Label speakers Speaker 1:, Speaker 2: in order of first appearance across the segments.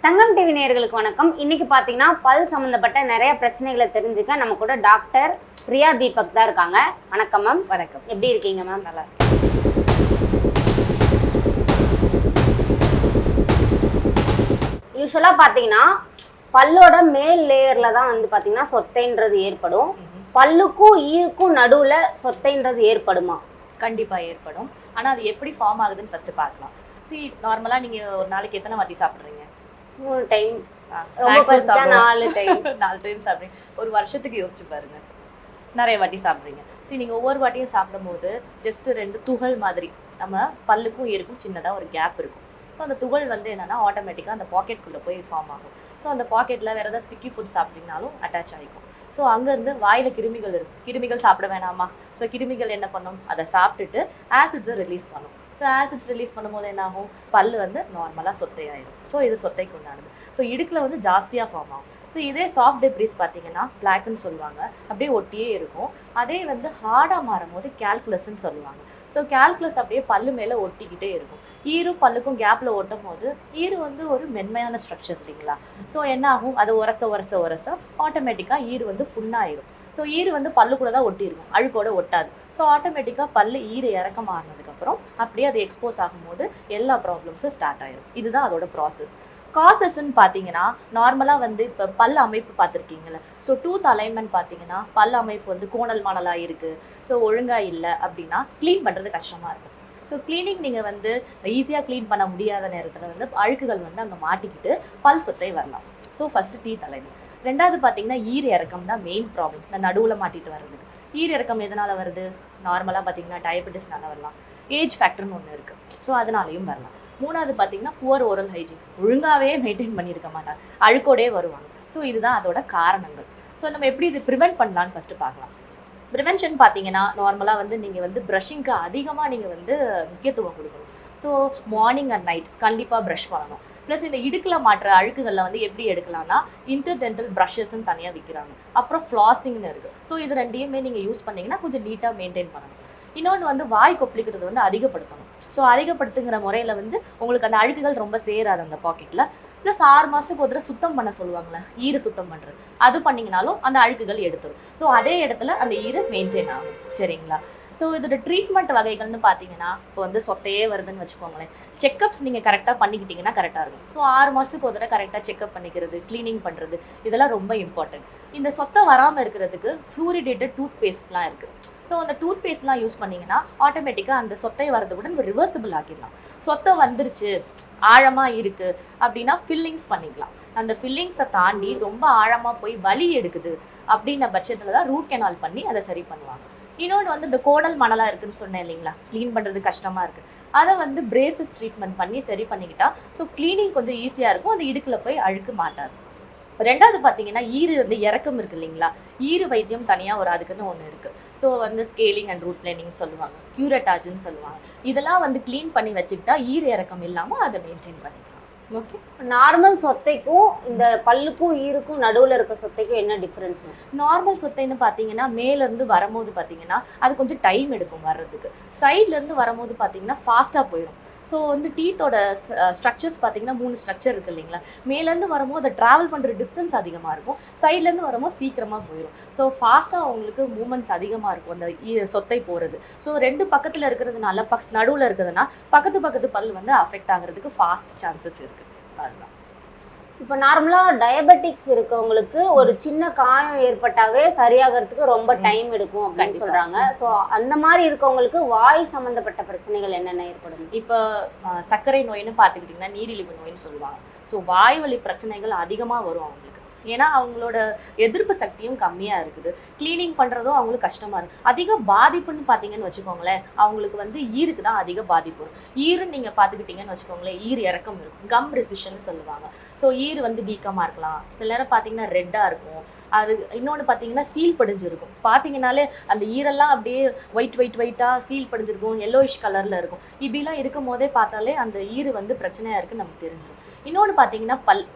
Speaker 1: தங்கம் TV நேயர்களுக்கு வணக்கம். இன்னைக்கு பார்த்தீங்கன்னா பல் சம்மந்தப்பட்ட நிறைய பிரச்சனைகளை தெரிஞ்சுக்க நம்ம கூட டாக்டர் பிரியா தீபக் தான் இருக்காங்க. வணக்கம் மேம்.
Speaker 2: வணக்கம்.
Speaker 1: எப்படி இருக்கீங்க மேம்?
Speaker 2: நல்லா இருக்கேன்.
Speaker 1: யூஸ்வலாக பார்த்தீங்கன்னா பல்லோட மேல் லேயரில் தான் வந்து பார்த்தீங்கன்னா சொத்தைன்றது ஏற்படும். பல்லுக்கும் ஈருக்கும் நடுவில் சொத்தைன்றது ஏற்படுமா?
Speaker 2: கண்டிப்பாக ஏற்படும். ஆனால் அது எப்படி ஃபார்ம் ஆகுதுன்னு ஃபஸ்ட்டு பார்க்கலாம். நார்மலாக நீங்கள் ஒரு நாளைக்கு எத்தனை வாட்டி சாப்பிட்றீங்க?
Speaker 1: 3 டைம். ரொம்ப பசிச்சா 4 டைம்.
Speaker 2: 4 டைம் சாப்பிட்றீங்க. ஒரு வருஷத்துக்கு யோசிச்சு பாருங்க, நிறைய வாட்டி சாப்பிட்றீங்க. நீங்கள் ஒவ்வொரு வாட்டியும் சாப்பிடும் போது ஜஸ்ட் 2 துகள் மாதிரி நம்ம பல்லுக்கும் ஈருக்கும் சின்னதாக ஒரு கேப் இருக்கும். ஸோ அந்த துகள் வந்து என்னென்னா ஆட்டோமேட்டிக்காக அந்த பாக்கெட்டுக்குள்ளே போய் ஃபார்ம் ஆகும். ஸோ அந்த பாக்கெட்டில் வேறு ஏதாவது ஸ்டிக்கி ஃபுட் சாப்பிட்டீங்கனாலும் அட்டாச் ஆகிக்கும். ஸோ அங்கேருந்து வாயில் கிருமிகள் இருக்கும். கிருமிகள் சாப்பிட வேணாமா? ஸோ கிருமிகள் என்ன பண்ணும்? அதை சாப்பிட்டுட்டு ஆசிட்ஸை ரிலீஸ் பண்ணும். ஸோ ஆசிட்ஸ் ரிலீஸ் பண்ணும்போது என்ன ஆகும்? பல் வந்து நார்மலாக சொத்தையாயிடும். ஸோ இது சொத்தைக்கு உண்டானது. ஸோ இடுக்கில் வந்து ஜாஸ்தியாக ஃபார்ம் ஆகும். ஸோ இதே சாஃப்ட் டெப்ரிஸ் பார்த்தீங்கன்னா பிளாக்னு சொல்லுவாங்க, அப்படியே ஒட்டியே இருக்கும். அதே வந்து ஹார்டாக மாறும் போது கால்குலஸ்ன்னு சொல்லுவாங்க. ஸோ கால்குலஸ் அப்படியே பல்லு மேலே ஒட்டிக்கிட்டே இருக்கும். ஈரும் பல்லுக்கும் கேப்பில் ஒட்டும் போது ஈரு வந்து ஒரு மென்மையான ஸ்ட்ரக்சர் இல்லைங்களா? ஸோ என்ன ஆகும்? அது உரச ஆட்டோமேட்டிக்காக ஈரு வந்து புண்ணாயிரும். ஸோ ஈரு வந்து பல்லு கூட தான் ஒட்டியிருக்கும், அழுக்கோட ஒட்டாது. ஸோ ஆட்டோமேட்டிக்காக பல்லு ஈரு இறக்கம் ஆனதுக்கப்புறம் அப்படியே அது எக்ஸ்போஸ் ஆகும்போது எல்லா ப்ராப்ளம்ஸும் ஸ்டார்ட் ஆயிடும். இதுதான் அதோட ப்ராசஸ். காசஸ்ன்னு பார்த்தீங்கன்னா நார்மலாக வந்து இப்போ பல் அமைப்பு பார்த்துருக்கீங்களே. ஸோ டூத் அலைன்மெண்ட் பார்த்தீங்கன்னா பல் அமைப்பு வந்து கோணல் மாணலாக இருக்குது, ஸோ ஒழுங்காக இல்லை அப்படின்னா க்ளீன் பண்ணுறது கஷ்டமாக இருக்கும். ஸோ க்ளீனிங் நீங்கள் வந்து ஈஸியாக க்ளீன் பண்ண முடியாத நேரத்தில் வந்து அழுக்குகள் வந்து அங்கே மாட்டிக்கிட்டு பல் சொத்தை வரலாம். So first teeth alignment. ரெண்டாவது பார்த்தீங்கன்னா ஈர் இறக்கம் தான் மெயின் ப்ராப்ளம். இந்த நடுவில் மாட்டிட்டு வர்றதுக்கு. ஈர் இறக்கம் எதனால் வருது? நார்மலாக பார்த்தீங்கன்னா டயபெட்டிஸ்னால வரலாம், ஏஜ் ஃபேக்டர்னு ஒன்று இருக்குது, ஸோ அதனாலையும் வரலாம். மூணாவது பார்த்தீங்கன்னா புவர் ஓரல் ஹைஜீன், ஒழுங்காகவே மெயின்டைன் பண்ணியிருக்க மாட்டாங்க, அழுக்கோடே வருவாங்க. ஸோ இதுதான் அதோட காரணங்கள். ஸோ நம்ம எப்படி இது ப்ரிவெண்ட் பண்ணலான்னு ஃபஸ்ட்டு பார்க்கலாம். ப்ரிவென்ஷன் பார்த்தீங்கன்னா நார்மலாக வந்து நீங்கள் வந்து ப்ரஷிங்க்கு அதிகமாக நீங்கள் வந்து முக்கியத்துவம் கொடுக்கணும். ஸோ மார்னிங் அண்ட் நைட் கண்டிப்பாக ப்ரஷ் பண்ணணும். ப்ளஸ் இந்த இடுக்கில் மாற்ற அழுக்குகளில் வந்து எப்படி எடுக்கலாம்னா இன்டர்டென்டல் ப்ரஷஸ்ன்னு தனியாக விற்கிறாங்க, அப்புறம் ஃப்ளாசிங்னு இருக்குது. ஸோ இது ரெண்டையுமே நீங்கள் யூஸ் பண்ணிங்கன்னா கொஞ்சம் நீட்டாக மெயின்டைன் பண்ணணும். இன்னொன்று வந்து வாய் கொப்பளிக்கிறது வந்து அதிகப்படுத்தணும். ஸோ அதிகப்படுத்துங்கிற முறையில் வந்து உங்களுக்கு அந்த அழுக்குகள் ரொம்ப சேராது அந்த பாக்கெட்டில். ப்ளஸ் 6 மாதத்துக்கு ஒரு தடவை சுத்தம் பண்ண சொல்லுவாங்களே, ஈரு சுத்தம் பண்ணுறது, அது பண்ணிங்கனாலும் அந்த அழுக்குகள் எடுத்துரும். ஸோ அதே இடத்துல அந்த ஈரு மெயின்டைன் ஆகும். சரிங்களா? ஸோ இதோட ட்ரீட்மெண்ட் வகைகள்னு பார்த்தீங்கன்னா இப்போ வந்து சொத்தையே வருதுன்னு வச்சுக்கோங்களேன், செக்கப்ஸ் நீங்கள் கரெக்டாக பண்ணிக்கிட்டிங்கன்னா கரெக்டாக இருக்கும். ஸோ 6 மாதத்துக்கு ஒரு தடவை கரெக்டாக செக்அப் பண்ணிக்கிறது, க்ளீனிங் பண்ணுறது, இதெல்லாம் ரொம்ப இம்பார்ட்டன்ட். இந்த சொத்தை வராமல் இருக்கிறதுக்கு ஃப்ளூரிடேட்டட் டூத் பேஸ்ட்லாம் இருக்குது. ஸோ அந்த டூத் பேஸ்ட்லாம் யூஸ் பண்ணிங்கன்னா ஆட்டோமேட்டிக்காக அந்த சொத்தை வரது கூட நம்ம ரிவர்சிபிள் ஆக்கிடலாம். சொத்தை வந்துருச்சு, ஆழமாக இருக்குது அப்படின்னா ஃபில்லிங்ஸ் பண்ணிக்கலாம். அந்த ஃபில்லிங்ஸை தாண்டி ரொம்ப ஆழமாக போய் வலி எடுக்குது அப்படின்ன பட்சத்தில் தான் ரூட் கெனால் பண்ணி அதை சரி பண்ணுவாங்க. இன்னொன்று வந்து இந்த கோடல் மணலாக இருக்குதுன்னு சொன்னேன் இல்லைங்களா, க்ளீன் பண்ணுறது கஷ்டமாக இருக்குது, அதை வந்து பிரேசஸ் ட்ரீட்மெண்ட் பண்ணி சரி பண்ணிக்கிட்டா ஸோ க்ளீனிங் கொஞ்சம் ஈஸியாக இருக்கும், அந்த இடுக்கில் போய் அழுக்கு மாட்டாது. ரெண்டாவது பார்த்தீங்கன்னா ஈரு வந்து இறக்கம் இருக்குது இல்லைங்களா, ஈரு வைத்தியம் தனியாக ஒரு அதுக்குன்னு ஒன்று இருக்குது. ஸோ வந்து ஸ்கேலிங் அண்ட் ரூட் பிளானிங் சொல்லுவாங்க, கியூரட்டாஜ்னு சொல்லுவாங்க. இதெல்லாம் வந்து க்ளீன் பண்ணி வச்சுக்கிட்டா ஈரு இறக்கம் இல்லாமல் அதை மெயின்டைன் பண்ணிக்கலாம். ஓகே.
Speaker 1: நார்மல் சொத்தைக்கும் இந்த பல்லுக்கும் ஈருக்கும் நடுவில் இருக்க சொத்தைக்கும் என்ன டிஃப்ரென்ஸ்?
Speaker 2: நார்மல் சொத்தைன்னு பார்த்தீங்கன்னா மேலேருந்து வரும்போது பார்த்தீங்கன்னா அது கொஞ்சம் டைம் எடுக்கும் வர்றதுக்கு. சைட்லேருந்து வரும்போது பார்த்தீங்கன்னா ஃபாஸ்ட்டாக போயிடும். ஸோ வந்து டீத்தோட ஸ்ட்ரக்சர்ஸ் பார்த்தீங்கன்னா 3 ஸ்ட்ரக்சர் இருக்குது இல்லைங்களா, மேலேருந்து வரும்போது அதை ட்ராவல் பண்ணுற டிஸ்டன்ஸ் அதிகமாக இருக்கும், சைட்லேருந்து வரும்போது சீக்கிரமாக போயிடும். ஸோ ஃபாஸ்ட்டாக அவங்களுக்கு மூமெண்ட்ஸ் அதிகமாக இருக்கும் அந்த சொத்தை போகிறது. ஸோ 2 பக்கத்தில் இருக்கிறதுனால நடுவில் இருக்கிறதுனா பக்கத்து பல் வந்து அஃபெக்ட் ஆகிறதுக்கு ஃபாஸ்ட் சான்சஸ் இருக்குது. அதுதான்.
Speaker 1: இப்போ நார்மலாக டயபெட்டிக்ஸ் இருக்கவங்களுக்கு ஒரு சின்ன காயம் ஏற்பட்டாவே சரியாகிறதுக்கு ரொம்ப டைம் எடுக்கும் அப்படின்னு சொல்கிறாங்க. ஸோ அந்த மாதிரி இருக்கவங்களுக்கு வாய் சம்மந்தப்பட்ட பிரச்சனைகள் என்னென்ன ஏற்படும்?
Speaker 2: இப்போ சர்க்கரை நோயின்னு பார்த்துக்கிட்டிங்கன்னா நீரிழிவு நோயின்னு சொல்லுவாங்க. ஸோ வாய் வலி பிரச்சனைகள் அதிகமாக வரும் அவங்களுக்கு. ஏன்னா அவங்களோட எதிர்ப்பு சக்தியும் கம்மியாக இருக்குது, க்ளீனிங் பண்ணுறதும் அவங்களுக்கு கஷ்டமாக இருக்குது. அதிக பாதிப்புன்னு பார்த்தீங்கன்னு வச்சுக்கோங்களேன், அவங்களுக்கு வந்து ஈருக்கு தான் அதிக பாதிப்பு வரும். ஈருன்னு நீங்கள் பார்த்துக்கிட்டிங்கன்னு வச்சுக்கோங்களேன், ஈர் இறக்கம் இருக்கும், கம் ரெசிஷன் சொல்லுவாங்க. ஸோ ஈர் வந்து வீக்கமாக இருக்கலாம், சில நேரம் பார்த்தீங்கன்னா ரெட்டாக இருக்கும். அது இன்னொன்று பார்த்தீங்கன்னா சீல் படிஞ்சிருக்கும். பார்த்தீங்கன்னாலே அந்த ஈரெல்லாம் அப்படியே ஒயிட்டாக சீல் படிஞ்சிருக்கும், எல்லோயிஷ் கலரில் இருக்கும். இப்படிலாம் இருக்கும் போதே பார்த்தாலே அந்த ஈரு வந்து பிரச்சனையாக இருக்குன்னு நமக்கு தெரிஞ்சிடும். இன்னொன்று பார்த்தீங்கன்னா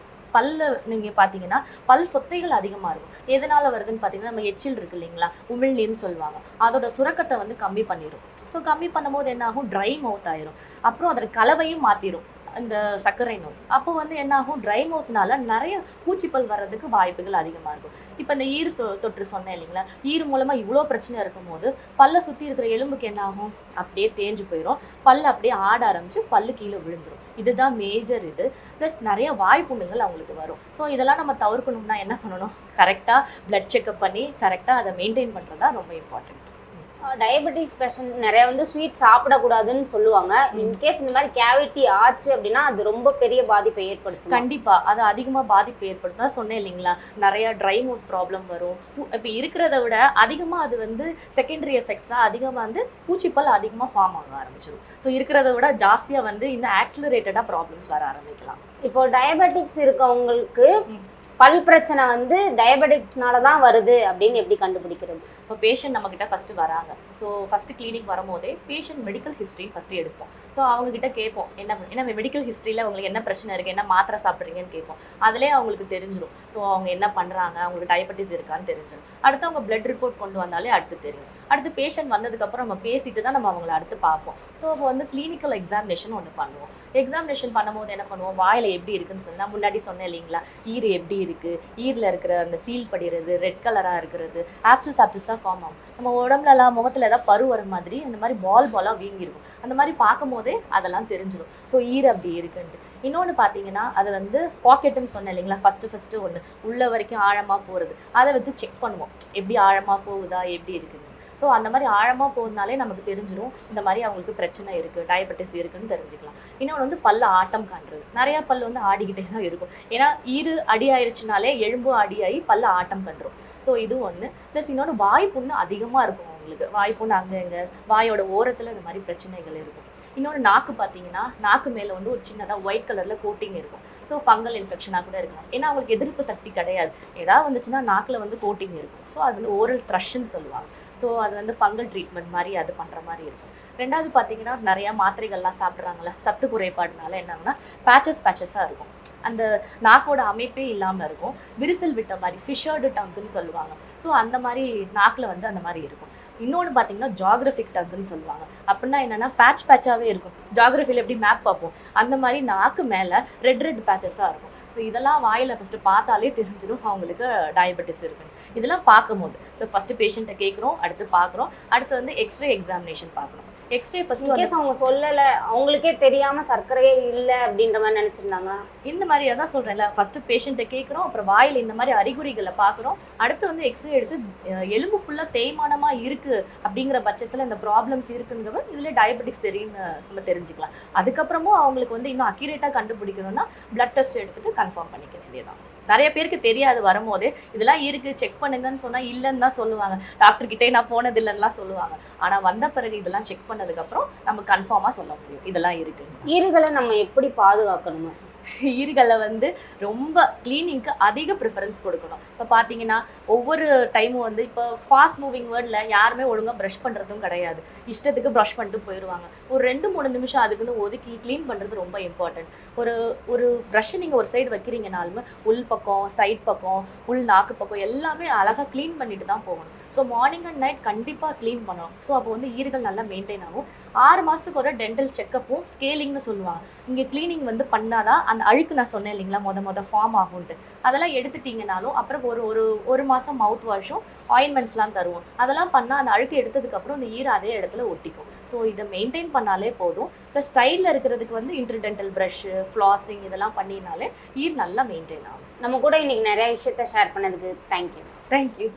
Speaker 2: பல்ல நீங்கள் பார்த்தீங்கன்னா பல் சொத்தைகள் அதிகமாக இருக்கும். எதனால் வருதுன்னு பார்த்தீங்கன்னா நம்ம எச்சில் இருக்குது இல்லைங்களா, உமிழ்நீர்னு சொல்லுவாங்க, அதோட சுரக்கத்தை வந்து கம்மி பண்ணிடும். ஸோ கம்மி பண்ணும்போது என்ன ஆகும்? ட்ரை மவுத் ஆயிரும். அப்புறம் அதோட கலவையும் மாற்றிடும். இந்த சர்க்கரை நோய். அப்போ வந்து என்ன ஆகும், ட்ரை மவுத்னால நிறைய பூச்சிப்பல் வர்றதுக்கு வாய்ப்புகள் அதிகமாக இருக்கும். இப்போ இந்த தொற்று சொன்னேன் இல்லைங்களா, ஈறு மூலமாக இவ்வளோ பிரச்சனை இருக்கும் போது பல்லை சுற்றி இருக்கிற எலும்புக்கு என்ன ஆகும், அப்படியே தேஞ்சு போயிடும், பல்லு அப்படியே ஆட ஆரம்பிச்சு பல்லு கீழே விழுந்துடும். இதுதான் மேஜர் இது. ப்ளஸ் நிறைய வாய்ப்புண்ணுங்கள் அவங்களுக்கு வரும். ஸோ இதெல்லாம் நம்ம தவிர்க்கணும்னா என்ன பண்ணணும், கரெக்டாக பிளட் செக்அப் பண்ணி கரெக்டாக அதை மெயின்டைன் பண்ணுறது தான் ரொம்ப இம்பார்ட்டன்ட்.
Speaker 1: டயபெட்டிஸ் பேஷண்ட் நிறைய வந்து ஸ்வீட் சாப்பிடக்கூடாதுன்னு சொல்லுவாங்க. இன்கேஸ் இந்த மாதிரி கேவிட்டி ஆச்சு அப்படின்னா அது ரொம்ப பெரிய பாதிப்பை ஏற்படுத்தும்.
Speaker 2: கண்டிப்பா அது அதிகமா பாதிப்பு ஏற்படுத்தும் தான் சொன்னேன் இல்லைங்களா, நிறைய ட்ரை மவுத் ப்ராப்ளம் வரும். இப்போ இருக்கிறத விட அதிகமா அது வந்து செகண்டரி எஃபெக்ட்ஸா அதிகமா வந்து பூச்சிப்பல் அதிகமா ஃபார்ம் ஆக ஆரம்பிச்சிடும். ஸோ இருக்கிறத விட ஜாஸ்தியா வந்து இன்னும் ஆக்சிலரேட்டடா ப்ராப்ளம்ஸ் வர ஆரம்பிக்கலாம்.
Speaker 1: இப்போ டயபெட்டிக்ஸ் இருக்கவங்களுக்கு பல் பிரச்சனை வந்து டயபெட்டிக்ஸ்னால தான் வருது அப்படின்னு எப்படி கண்டுபிடிக்கிறது?
Speaker 2: இப்போ பேஷண்ட் நம்மக்கிட்ட ஃபஸ்ட்டு வராங்க. ஸோ ஃபஸ்ட்டு கிளினிக் வரும்போதே பேஷண்ட் மெடிக்கல் ஹிஸ்ட்ரி ஃபஸ்ட்டு எடுப்போம். ஸோ அவங்கக்கிட்ட கேட்போம், என்ன மெடிக்கல் ஹிஸ்ட்ரியில் அவங்களுக்கு என்ன பிரச்சனை இருக்குது, என்ன மாத்திரை சாப்பிட்றீங்கன்னு கேட்போம். அதிலே அவங்களுக்கு தெரிஞ்சிடும். ஸோ அவங்க என்ன பண்ணுறாங்க, அவங்களுக்கு டயபெட்டிஸ் இருக்கான்னு தெரிஞ்சிடும். அடுத்து அவங்க பிளட் ரிப்போர்ட் கொண்டு வந்தாலே அடுத்து தெரியும். அடுத்து பேஷண்ட் வந்ததுக்கப்புறம் நம்ம பேசிட்டு தான் நம்ம அவங்கள அடுத்து பார்ப்போம். ஸோ அப்போ வந்து கிளினிக்கல் எக்ஸாமினேஷன் ஒன்று பண்ணுவோம். எக்ஸாமினேஷன் பண்ணும்போது என்ன பண்ணுவோம், வாயில் எப்படி இருக்குன்னு சொன்னால் முன்னாடி சொன்னேன் இல்லைங்களா, ஈறு எப்படி இருக்குது, ஈரில் இருக்கிற அந்த சீல் படிகிறது, ரெட் கலராக இருக்கிறது, ஆப்சஸாக ஃபார்ம் ஆகும். நம்ம உடம்புலலாம் முகத்தில் ஏதாவது பரு வர மாதிரி அந்த மாதிரி பாலாக வீங்கிருக்கும். அந்த மாதிரி பார்க்கும் போதே அதெல்லாம் தெரிஞ்சிடும். ஸோ ஈறு அப்படி இருக்குன்ட்டு. இன்னொன்று பார்த்தீங்கன்னா அது வந்து பாக்கெட்டுன்னு சொன்னேன் இல்லைங்களா, ஃபஸ்ட்டு ஒன்று உள்ள வரைக்கும் ஆழமாக போகிறது, அதை வச்சு செக் பண்ணுவோம் எப்படி ஆழமாக போகுதா எப்படி இருக்குது. ஸோ அந்த மாதிரி ஆழமாக போகுதுனாலே நமக்கு தெரிஞ்சிடும் இந்த மாதிரி அவங்களுக்கு பிரச்சனை இருக்குது, டயபெட்டிஸ் இருக்குன்னு தெரிஞ்சுக்கலாம். இன்னொன்று வந்து பல்ல ஆட்டம் காண்றது, நிறையா பல் வந்து ஆடிக்கிட்டே தான் இருக்கும். ஏன்னா ஈறு அடி ஆயிடுச்சுனாலே எலும்பு அடியாகி பல்ல ஆட்டம் கண்டுரும். ஸோ இது ஒன்று. ப்ளஸ் இன்னொன்று வாய்ப்புண்ணு அதிகமாக இருக்கும் அவங்களுக்கு. வாய்ப்புண்ணு அங்கே வாயோட ஓரத்தில் இந்த மாதிரி பிரச்சனைகள் இருக்கும். இன்னொன்று நாக்கு பார்த்தீங்கன்னா நாக்கு மேலே வந்து ஒரு சின்னதாக ஒயிட் கலரில் கோட்டிங் இருக்கும். ஸோ ஃபங்கல் இன்ஃபெக்ஷனாக கூட இருக்கலாம். ஏன்னா அவங்களுக்கு எதிர்ப்பு சக்தி கிடையாது. ஏதாவது வந்துச்சுன்னா நாக்கில் வந்து கோட்டிங் இருக்கும். ஸோ அது வந்து ஓரல் த்ரஷ்ன்னு சொல்லுவாங்க. ஸோ அது வந்து ஃபங்கல் ட்ரீட்மெண்ட் மாதிரி அது பண்ணுற மாதிரி இருக்கும். ரெண்டாவது பார்த்தீங்கன்னா நிறையா மாத்திரைகள்லாம் சாப்பிட்றாங்களே, சத்து குறைபாடுனால என்னங்கன்னா பேச்சஸாக இருக்கும். அந்த நாக்கோட அமைப்பே இல்லாமல் இருக்கும். விரிசல் விட்ட மாதிரி ஃபிஷர்டு டங்குன்னு சொல்லுவாங்க. ஸோ அந்த மாதிரி நாக்கில் வந்து அந்த மாதிரி இருக்கும். இன்னொன்று பார்த்தீங்கன்னா ஜாகிரபிக் டங்குன்னு சொல்லுவாங்க. அப்படின்னா என்னென்னா பேட்சாகவே இருக்கும். ஜாகிரபியில் எப்படி மேப் பார்ப்போம் அந்த மாதிரி நாக்கு மேலே ரெட் பேச்சஸாக இருக்கும். ஸோ இதெல்லாம் வாயில் ஃபஸ்ட்டு பார்த்தாலே தெரிஞ்சிடும் அவங்களுக்கு டயபெட்டிஸ் இருக்குன்னு. இதெல்லாம் பார்க்கும்போது ஸோ ஃபஸ்ட்டு பேஷண்ட்டை கேட்குறோம், அடுத்து பார்க்குறோம், அடுத்து வந்து எக்ஸ்ரே எக்ஸாமினேஷன் பார்க்குறோம். எக்ஸ்ரே ஃபஸ்ட்டு
Speaker 1: அவங்க சொல்லலை, அவங்களுக்கே தெரியாமல் சர்க்கரையே இல்லை அப்படின்ற மாதிரி நினச்சிருந்தாங்களா?
Speaker 2: இந்த மாதிரி அதான் சொல்கிறேன்ல, ஃபஸ்ட்டு பேஷண்ட்டை கேட்குறோம், அப்புறம் வாயில் இந்த மாதிரி அறிகுறிகளை பார்க்குறோம், அடுத்து வந்து எக்ஸ்ரே எடுத்து எலும்பு ஃபுல்லாக தேய்மானமாக இருக்குது அப்படிங்கிற பட்சத்தில் இந்த ப்ராப்ளம்ஸ் இருக்குங்கிறவ இதில் டயபெட்டிக்ஸ் தெரியும்னு நம்ம தெரிஞ்சுக்கலாம். அதுக்கப்புறமும் அவங்களுக்கு வந்து இன்னும் அக்யூரேட்டாக கண்டுபிடிக்கணும்னா பிளட் டெஸ்ட் எடுத்துகிட்டு கன்ஃபார்ம் பண்ணிக்க வேண்டியதான். நிறைய பேருக்கு தெரியாது வரும்போது இதெல்லாம் இருக்குது செக் பண்ணுங்கன்னு சொன்னால் இல்லைன்னு தான் சொல்லுவாங்க. டாக்டர்கிட்டே நான் போனதில்லைன்னுலாம் சொல்லுவாங்க. ஆனால் வந்த பிறகு இதெல்லாம் செக் பண்ணதுக்கப்புறம் நம்ம கன்ஃபார்மாக சொல்ல முடியும் இதெல்லாம் இருக்குது.
Speaker 1: ஈறுகளை நம்ம எப்படி பாதுகாக்கணுமா?
Speaker 2: ஈறுகளை வந்து ரொம்ப கிளீனிங்க்கு அதிக ப்ரிஃபரன்ஸ் கொடுக்கணும். இப்போ பார்த்தீங்கன்னா ஒவ்வொரு டைமும் வந்து இப்போ ஃபாஸ்ட் மூவிங் வேர்டில் யாருமே ஒழுங்காக ப்ரஷ் பண்ணுறதும் கிடையாது. இஷ்டத்துக்கு ப்ரஷ் பண்ணிட்டு போயிடுவாங்க. ஒரு 2-3 நிமிஷம் அதுக்குன்னு ஒதுக்கி க்ளீன் பண்ணுறது ரொம்ப இம்பார்ட்டன்ட். ஒரு ப்ரஷ்ஷை நீங்கள் ஒரு சைடு வைக்கிறீங்கனாலுமே உள் பக்கம், சைட் பக்கம், உள் நாக்கு பக்கம் எல்லாமே அழகாக க்ளீன் பண்ணிட்டு தான் போகணும். ஸோ மார்னிங் அண்ட் நைட் கண்டிப்பாக க்ளீன் பண்ணணும். ஸோ அப்போ வந்து ஈறுகள் நல்லா மெயின்டைன் ஆகும். 6 மாதத்துக்கு ஒரு டென்டல் செக்கப்பும் ஸ்கேலிங்னு சொல்லுவாங்க. இங்கே க்ளீனிங் வந்து பண்ணாதான் அந்த அழுக்கு நான் சொன்னேன் இல்லைங்களா மொதல் ஃபார்ம் ஆகும்ட்டு, அதெல்லாம் எடுத்துட்டிங்கனாலும் அப்புறம் ஒரு மாதம் மவுத் வாஷும் ஆயின்மெண்ட்ஸ்லாம் தருவோம். அதெல்லாம் பண்ணால் அந்த அழுக்கு எடுத்ததுக்கப்புறம் அந்த ஈர அதே இடத்துல ஒட்டிக்கும். ஸோ இதை மெயின்டைன் பண்ணாலே போதும். ப்ளஸ் சைடில் இருக்கிறதுக்கு வந்து இன்டர்டென்டல் ப்ரஷ்ஷு, ஃப்ளாஸிங் இதெல்லாம் பண்ணினாலே ஈர் நல்லா மெயின்டைன் ஆகும்.
Speaker 1: நம்ம கூட இன்னைக்கு நிறைய விஷயத்த ஷேர் பண்ணதுக்கு தேங்க்யூ.